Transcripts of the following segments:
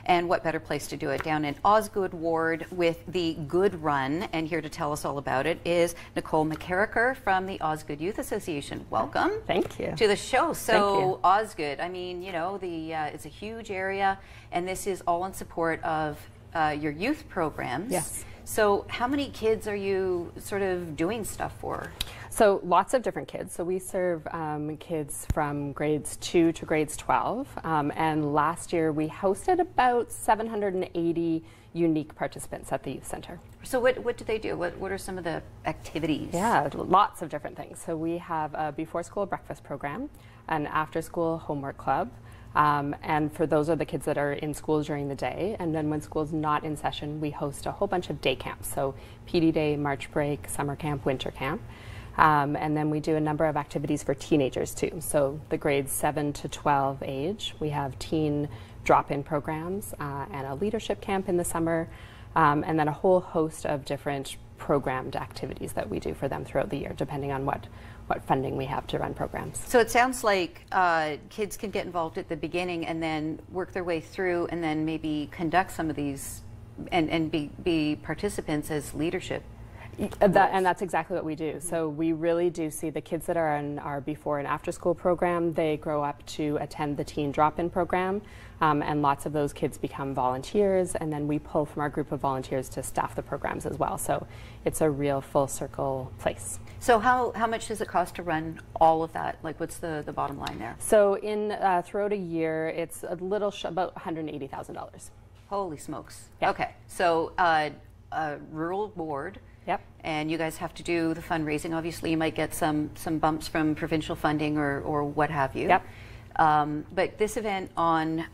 And what better place to do it down in Osgoode Ward with the Goode Run. And here to tell us all about it is Nicole McKerracher from the Osgoode Youth Association. Welcome. Thank you. To the show. So Thank you. Osgoode, I mean, you know, it's a huge area, and this is all in support of your youth programs. Yes. So how many kids are you sort of doing stuff for? So lots of different kids. So we serve kids from grades 2 to grades 12. And last year we hosted about 780 unique participants at the youth center. So what do they do? What are some of the activities? Yeah, lots of different things. So we have a before school breakfast program, an after school homework club. And for those are the kids that are in school during the day. And then when school's not in session, we host a whole bunch of day camps. So PD Day, March break, summer camp, winter camp. And then we do a number of activities for teenagers too. So the grades 7 to 12 age, we have teen drop-in programs and a leadership camp in the summer. And then a whole host of different programmed activities that we do for them throughout the year, depending on what funding we have to run programs. So it sounds like kids can get involved at the beginning and then work their way through and then maybe conduct some of these and be participants as leadership. And that's exactly what we do. So we really do see the kids that are in our before and after school program, they grow up to attend the teen drop-in program, and lots of those kids become volunteers, and then we pull from our group of volunteers to staff the programs as well. So it's a real full circle place. So how much does it cost to run all of that? Like what's the bottom line there? So throughout a year, it's a little about $180,000. Holy smokes. Yeah. Okay, so a rural board. Yep. And you guys have to do the fundraising. Obviously, you might get some bumps from provincial funding or what have you. Yep. But this event on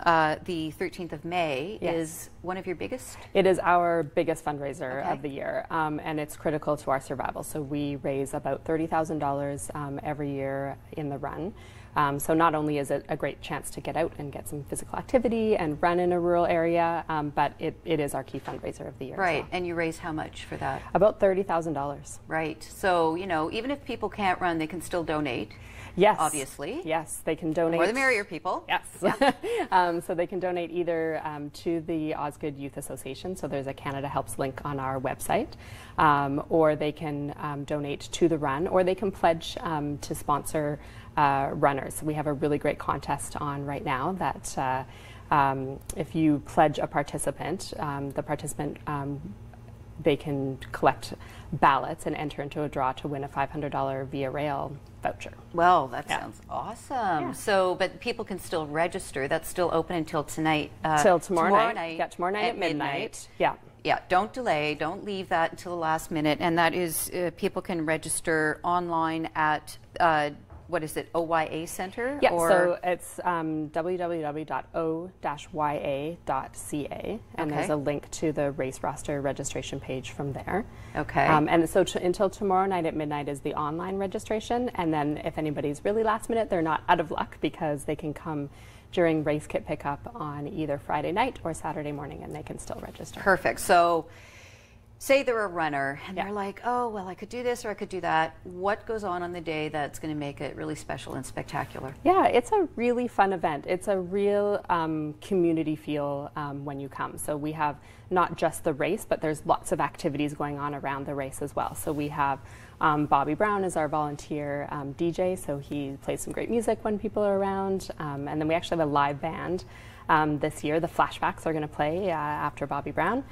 the 13th of May Yes. is one of your biggest? It is our biggest fundraiser Okay. of the year, and it's critical to our survival. So we raise about $30,000 every year in the run. So not only is it a great chance to get out and get some physical activity and run in a rural area, but it is our key fundraiser of the year. Right, So. and you raise how much for that? About $30,000. Right, so, you know, even if people can't run, they can still donate. Yes. Obviously. Yes, they can donate. The more the merrier, people. Yes. Yeah. So they can donate either to the Osgoode Youth Association, so there's a Canada Helps link on our website, or they can donate to the run, or they can pledge to sponsor runners. We have a really great contest on right now that if you pledge a participant, they can collect ballots and enter into a draw to win a $500 Via Rail voucher. Well, that Yeah. sounds awesome. Yeah. So, but people can still register. That's still open until tonight. Till tomorrow night. Yeah, Tomorrow night at midnight. Yeah. Yeah, don't delay. Don't leave that until the last minute. And that is, people can register online at, what is it, OYA Center? Yeah, or so it's www.o-ya.ca, and Okay. there's a link to the race roster registration page from there. Okay. And so until tomorrow night at midnight is the online registration, and then if anybody's really last minute, they're not out of luck because they can come during race kit pickup on either Friday night or Saturday morning, and they can still register. Perfect. So say they're a runner and Yeah. they're like, oh, well, I could do this or I could do that. What goes on the day that's going to make it really special and spectacular? Yeah, it's a really fun event. It's a real community feel when you come. So we have not just the race, but there's lots of activities going on around the race as well. So we have Bobby Brown is our volunteer DJ, so he plays some great music when people are around. And then we actually have a live band this year. The Flashbacks are going to play after Bobby Brown.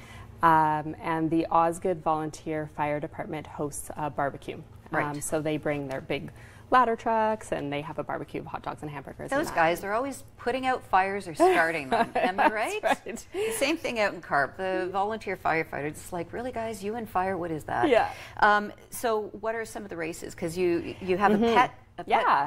And the Osgoode Volunteer Fire Department hosts a barbecue. Right. So they bring their big ladder trucks and they have a barbecue of hot dogs and hamburgers. Those guys, they're always putting out fires or starting them. Am I right? That's right. The same thing out in CARP. The volunteer firefighters, it's like, really, guys, you and fire, what is that? Yeah. So what are some of the races? Because you have a pet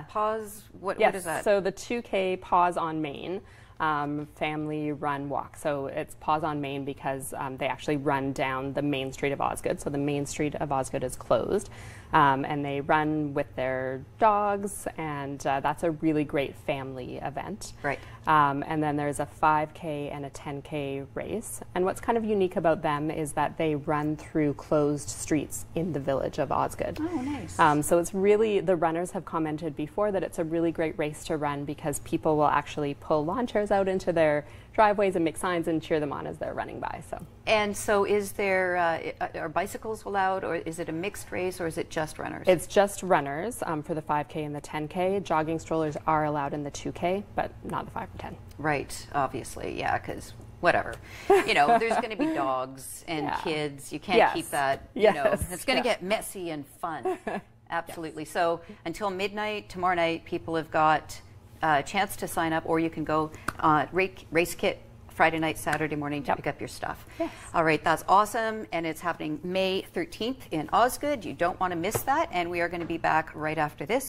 Paws. What is that? So the 2K Paws on Main family run walk. So it's Paws on Main because they actually run down the main street of Osgoode. So the main street of Osgoode is closed. And they run with their dogs, and that's a really great family event. Right. And then there's a 5K and a 10K race. And what's kind of unique about them is that they run through closed streets in the village of Osgoode. Oh, nice. So it's really, the runners have commented before that it's a really great race to run because people will actually pull lawn chairs out into their driveways and make signs and cheer them on as they're running by. And so is there, are bicycles allowed, or is it a mixed race, or is it just runners? It's just runners for the 5K and the 10K. Jogging strollers are allowed in the 2K, but not the 5 and 10. Right, obviously, yeah, because whatever. You know, there's going to be dogs and kids. You can't keep that, you know, it's going to get messy and fun. Absolutely. So until midnight tomorrow night, people have got a chance to sign up, or you can go race kit Friday night, Saturday morning to pick up your stuff. Yes. All right, that's awesome, and it's happening May 13th in Osgoode. You don't want to miss that, and we are going to be back right after this.